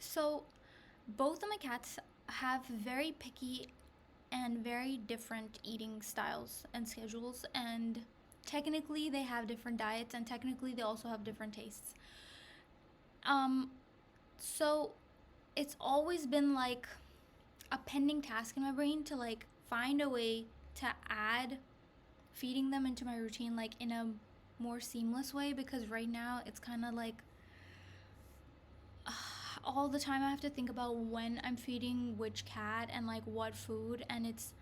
So, both of my cats have very picky and very different eating styles and schedules, and technically they have different diets, and technically they also have different tastes. Um, so it's always been like a pending task in my brain to like find a way to add feeding them into my routine like in a more seamless way, because right now it's kind of like all the time I have to think about when I'm feeding which cat and like what food, and it's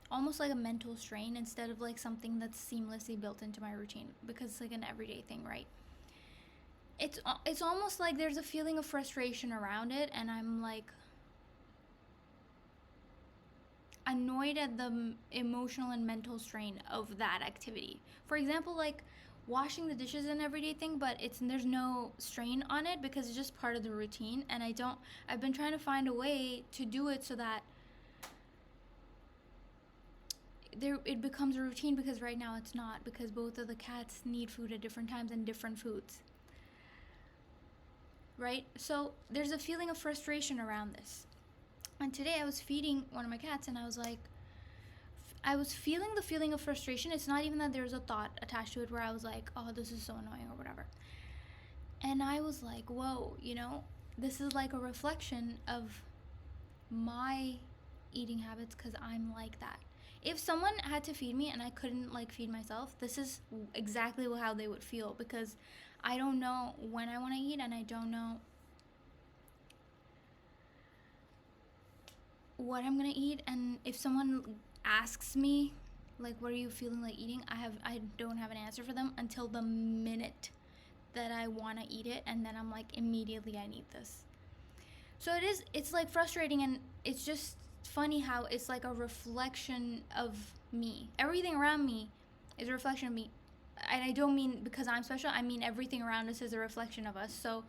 almost like a mental strain instead of like something that's seamlessly built into my routine, because it's like an everyday thing, right? It's almost like there's a feeling of frustration around it, and I'm like annoyed at the emotional and mental strain of that activity. For example, like washing the dishes is an everyday thing, but there's no strain on it because it's just part of the routine, and I've been trying to find a way to do it so that it becomes a routine, because right now it's not, because both of the cats need food at different times and different foods. Right? So there's a feeling of frustration around this. And today I was feeding one of my cats, and I was feeling the feeling of frustration. It's not even that there's a thought attached to it where I was like, oh, this is so annoying or whatever. And I was like, whoa, this is like a reflection of my eating habits, because I'm like that. If someone had to feed me and I couldn't like feed myself, this is exactly how they would feel, because I don't know when I want to eat, and I don't know what I'm gonna eat. And if someone asks me like, what are you feeling like eating, I don't have an answer for them until the minute that I want to eat it, and then I'm like, immediately I need this. So it's like frustrating, and it's just funny how it's like a reflection of me. Everything around me is a reflection of me. And I don't mean because I'm special, I mean everything around us is a reflection of us. So,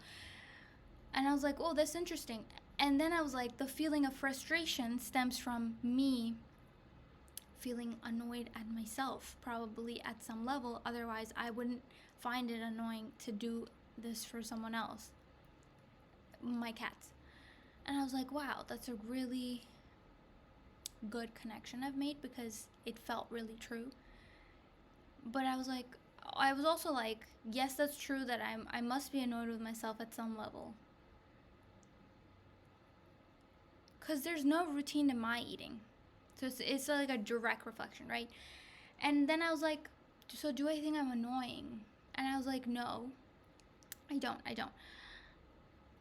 and I was like, oh, that's interesting. And then I was like, the feeling of frustration stems from me feeling annoyed at myself, probably at some level. Otherwise, I wouldn't find it annoying to do this for someone else, my cats. And I was like, wow, that's a really good connection I've made, because it felt really true. But I was also like, yes, that's true that I must be annoyed with myself at some level. Because there's no routine in my eating. So it's like a direct reflection, right? And then I was like, so do I think I'm annoying? And I was like, no, I don't.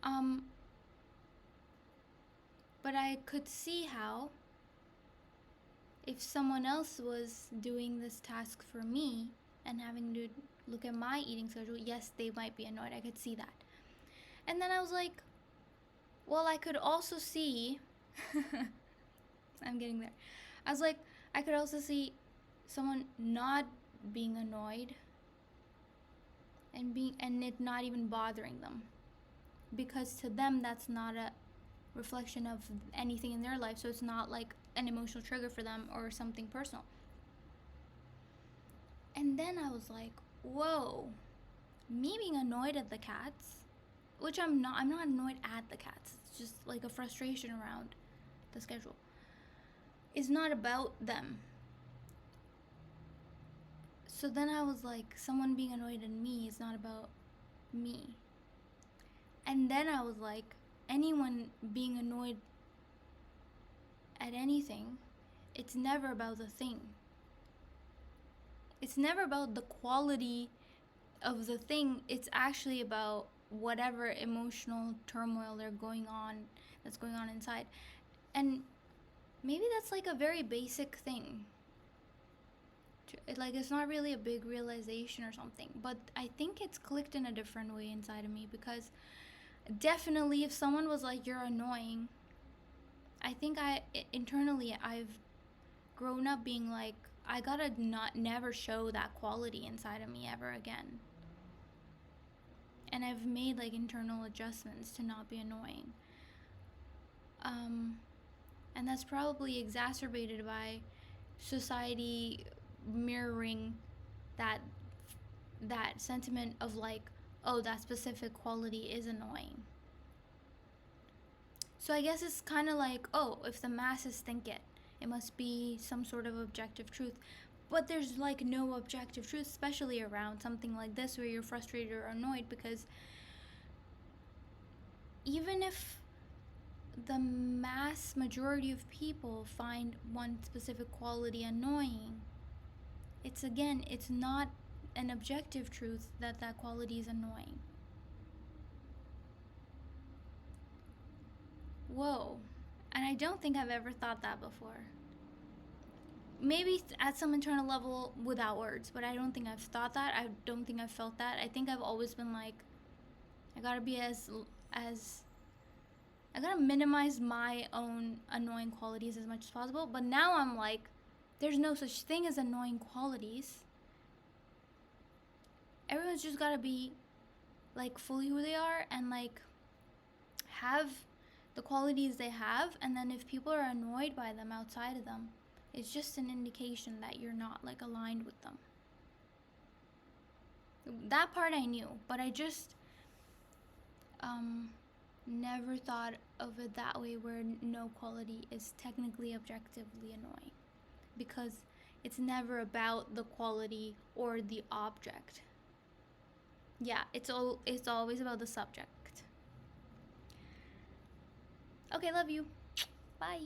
Um, but I could see how if someone else was doing this task for me and having to look at my eating schedule, yes, they might be annoyed. I could see that. And then I was like, well, I could also see, I'm getting there. I was like, I could also see someone not being annoyed and it not even bothering them, because to them that's not a reflection of anything in their life, so it's not like an emotional trigger for them or something personal. And then I was like, whoa, me being annoyed at the cats, which I'm not annoyed at the cats, it's just like a frustration around the schedule, is not about them. So then I was like, someone being annoyed at me is not about me. And then I was like, anyone being annoyed at anything, it's never about the thing. It's never about the quality of the thing. It's actually about whatever emotional turmoil that's going on inside. And maybe that's like a very basic thing. Like, it's not really a big realization or something, but I think it's clicked in a different way inside of me, because definitely if someone was like, you're annoying, I think internally I've grown up being like, I gotta not never show that quality inside of me ever again. And I've made like internal adjustments to not be annoying. And that's probably exacerbated by society mirroring that sentiment of like, oh, that specific quality is annoying. So I guess it's kind of like, oh, if the masses think it, it must be some sort of objective truth. But there's like no objective truth, especially around something like this where you're frustrated or annoyed, because even if the mass majority of people find one specific quality annoying, it's not an objective truth that that quality is annoying. Whoa. And I don't think I've ever thought that before. Maybe at some internal level without words, but I don't think I've thought that. I don't think I've felt that. I think I've always been like, I gotta be as I gotta minimize my own annoying qualities as much as possible. But now I'm like, there's no such thing as annoying qualities. Everyone's just gotta be like fully who they are and like have the qualities they have, and then if people are annoyed by them outside of them, it's just an indication that you're not like aligned with them. That part I knew, but I just never thought of it that way, where no quality is technically objectively annoying, because it's never about the quality or the object. Yeah, it's always about the subject. Okay, love you. Bye.